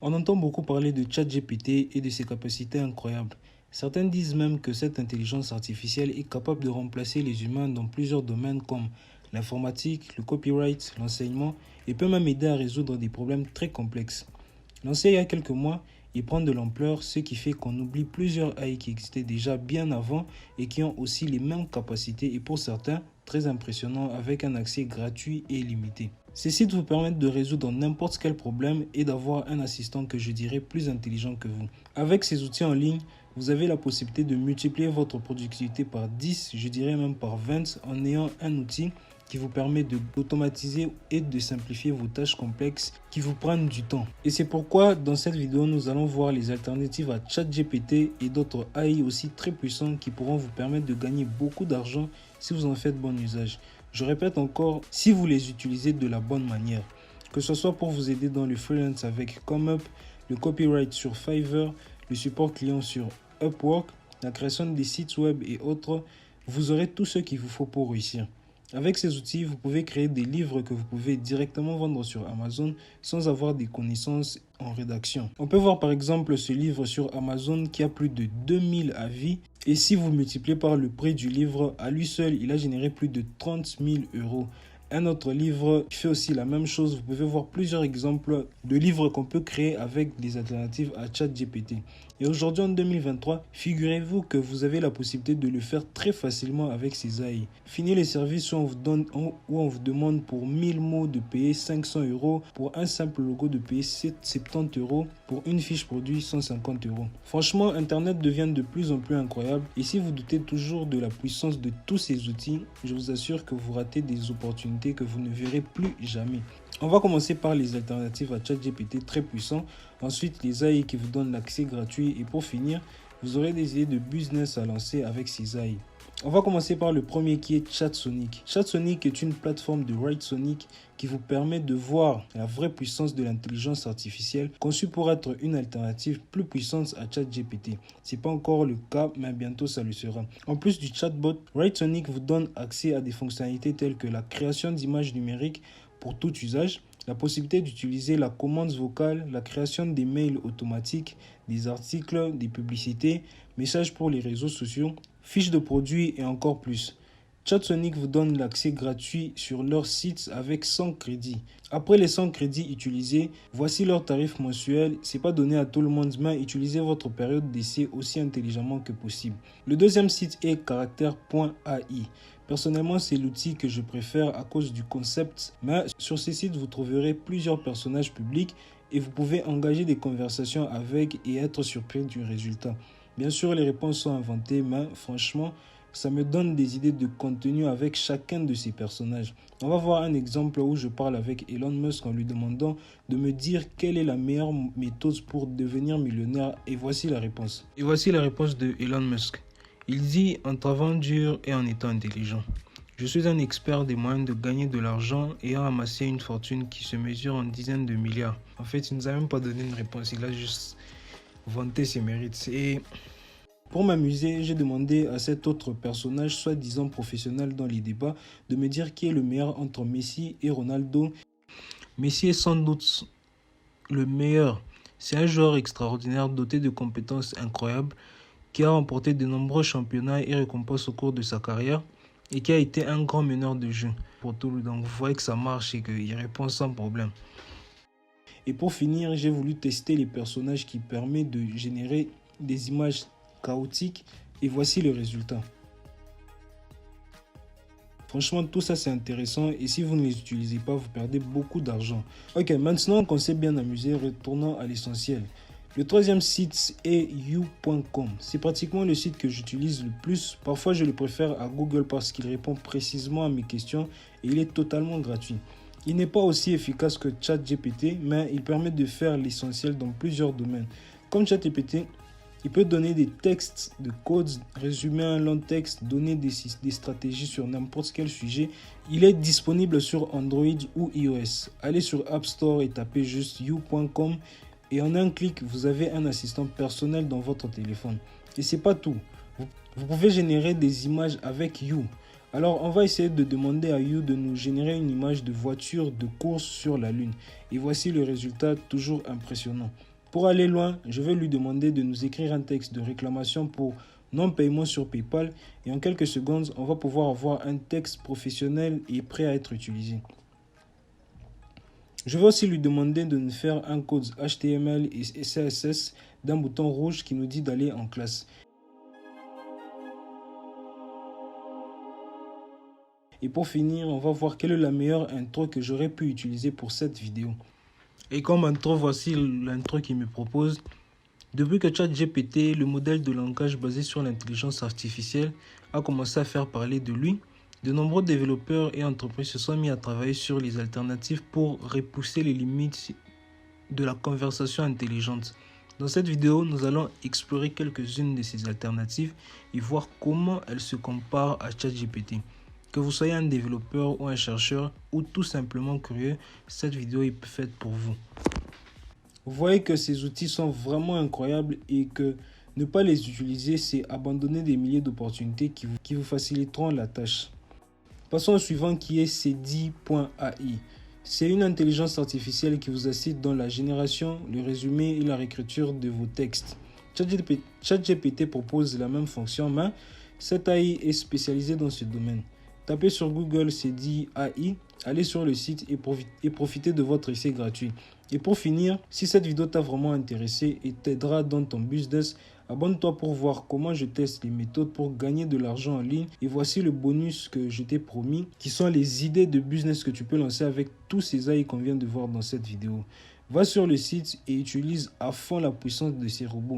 On entend beaucoup parler de ChatGPT et de ses capacités incroyables. Certains disent même que cette intelligence artificielle est capable de remplacer les humains dans plusieurs domaines comme l'informatique, le copyright, l'enseignement et peut même aider à résoudre des problèmes très complexes. Lancé il y a quelques mois, il prend de l'ampleur, ce qui fait qu'on oublie plusieurs AI qui existaient déjà bien avant et qui ont aussi les mêmes capacités et pour certains, très impressionnants avec un accès gratuit et illimité. Ces sites vous permettent de résoudre n'importe quel problème et d'avoir un assistant que je dirais plus intelligent que vous. Avec ces outils en ligne, vous avez la possibilité de multiplier votre productivité par 10, je dirais même par 20 en ayant un outil qui vous permet d'automatiser et de simplifier vos tâches complexes qui vous prennent du temps. Et c'est pourquoi dans cette vidéo, nous allons voir les alternatives à ChatGPT et d'autres AI aussi très puissants qui pourront vous permettre de gagner beaucoup d'argent si vous en faites bon usage. Je répète encore, si vous les utilisez de la bonne manière, que ce soit pour vous aider dans le freelance avec ComeUp, le copyright sur Fiverr, le support client sur Upwork, la création des sites web et autres, vous aurez tout ce qu'il vous faut pour réussir. Avec ces outils, vous pouvez créer des livres que vous pouvez directement vendre sur Amazon sans avoir des connaissances en rédaction. On peut voir par exemple ce livre sur Amazon qui a plus de 2000 avis et si vous multipliez par le prix du livre, à lui seul, il a généré plus de 30 000 euros. Un autre livre fait aussi la même chose. Vous pouvez voir plusieurs exemples de livres qu'on peut créer avec des alternatives à ChatGPT. Et aujourd'hui, en 2023, figurez-vous que vous avez la possibilité de le faire très facilement avec ces AI. Fini les services où on vous demande pour 1000 mots de payer 500 euros, pour un simple logo de payer 70 euros, pour une fiche produit 150 euros. Franchement, Internet devient de plus en plus incroyable. Et si vous doutez toujours de la puissance de tous ces outils, je vous assure que vous ratez des opportunités que vous ne verrez plus jamais. On va commencer par les alternatives à ChatGPT très puissants, ensuite les AI qui vous donnent l'accès gratuit et pour finir, vous aurez des idées de business à lancer avec ces AI. On va commencer par le premier qui est ChatSonic. ChatSonic est une plateforme de Writesonic qui vous permet de voir la vraie puissance de l'intelligence artificielle conçue pour être une alternative plus puissante à ChatGPT. Ce n'est pas encore le cas, mais bientôt ça le sera. En plus du chatbot, Writesonic vous donne accès à des fonctionnalités telles que la création d'images numériques pour tout usage, la possibilité d'utiliser la commande vocale, la création des mails automatiques, des articles, des publicités, messages pour les réseaux sociaux, fiches de produits et encore plus. ChatSonic vous donne l'accès gratuit sur leur site avec 100 crédits. Après les 100 crédits utilisés, voici leur tarif mensuel. C'est pas donné à tout le monde, mais utilisez votre période d'essai aussi intelligemment que possible. Le deuxième site est caractère.ai. Personnellement, c'est l'outil que je préfère à cause du concept, mais sur ces sites, vous trouverez plusieurs personnages publics et vous pouvez engager des conversations avec et être surpris du résultat. Bien sûr, les réponses sont inventées, mais franchement, ça me donne des idées de contenu avec chacun de ces personnages. On va voir un exemple où je parle avec Elon Musk en lui demandant de me dire quelle est la meilleure méthode pour devenir millionnaire et voici la réponse. Et voici la réponse de Elon Musk. Il dit en travaillant dur et en étant intelligent. Je suis un expert des moyens de gagner de l'argent ayant amassé une fortune qui se mesure en dizaines de milliards. En fait, il ne nous a même pas donné une réponse, il a juste vanté ses mérites. Et pour m'amuser, j'ai demandé à cet autre personnage, soi-disant professionnel dans les débats, de me dire qui est le meilleur entre Messi et Ronaldo. Messi est sans doute le meilleur. C'est un joueur extraordinaire doté de compétences incroyables qui a remporté de nombreux championnats et récompenses au cours de sa carrière et qui a été un grand meneur de jeu pour tout le monde. Donc vous voyez que ça marche et qu'il répond sans problème. Et pour finir, j'ai voulu tester les personnages qui permettent de générer des images chaotiques et voici le résultat. Franchement, tout ça c'est intéressant et si vous ne les utilisez pas, vous perdez beaucoup d'argent. Ok, maintenant qu'on s'est bien amusé, retournons à l'essentiel. Le troisième site est you.com. C'est pratiquement le site que j'utilise le plus. Parfois, je le préfère à Google parce qu'il répond précisément à mes questions et il est totalement gratuit. Il n'est pas aussi efficace que ChatGPT, mais il permet de faire l'essentiel dans plusieurs domaines. Comme ChatGPT, il peut donner des textes de codes, résumer un long texte, donner des stratégies sur n'importe quel sujet. Il est disponible sur Android ou iOS. Allez sur App Store et tapez juste you.com. Et en un clic, vous avez un assistant personnel dans votre téléphone. Et c'est pas tout. Vous pouvez générer des images avec You. Alors, on va essayer de demander à You de nous générer une image de voiture de course sur la Lune. Et voici le résultat, toujours impressionnant. Pour aller loin, je vais lui demander de nous écrire un texte de réclamation pour non-paiement sur PayPal et en quelques secondes, on va pouvoir avoir un texte professionnel et prêt à être utilisé. Je vais aussi lui demander de nous faire un code HTML et CSS d'un bouton rouge qui nous dit d'aller en classe. Et pour finir, on va voir quelle est la meilleure intro que j'aurais pu utiliser pour cette vidéo. Et comme intro, voici l'intro qu'il me propose. Depuis que ChatGPT, le modèle de langage basé sur l'intelligence artificielle, a commencé à faire parler de lui, de nombreux développeurs et entreprises se sont mis à travailler sur les alternatives pour repousser les limites de la conversation intelligente. Dans cette vidéo, nous allons explorer quelques-unes de ces alternatives et voir comment elles se comparent à ChatGPT. Que vous soyez un développeur ou un chercheur ou tout simplement curieux, cette vidéo est faite pour vous. Vous voyez que ces outils sont vraiment incroyables et que ne pas les utiliser, c'est abandonner des milliers d'opportunités qui vous faciliteront la tâche. Passons au suivant qui est Cedi.ai. C'est une intelligence artificielle qui vous assiste dans la génération, le résumé et la réécriture de vos textes. ChatGPT propose la même fonction, mais cette AI est spécialisée dans ce domaine. Tapez sur Google Cedi.ai, allez sur le site et profitez de votre essai gratuit. Et pour finir, si cette vidéo t'a vraiment intéressé et t'aidera dans ton business, abonne-toi pour voir comment je teste les méthodes pour gagner de l'argent en ligne. Et voici le bonus que je t'ai promis, qui sont les idées de business que tu peux lancer avec tous ces AI qu'on vient de voir dans cette vidéo. Va sur le site et utilise à fond la puissance de ces robots.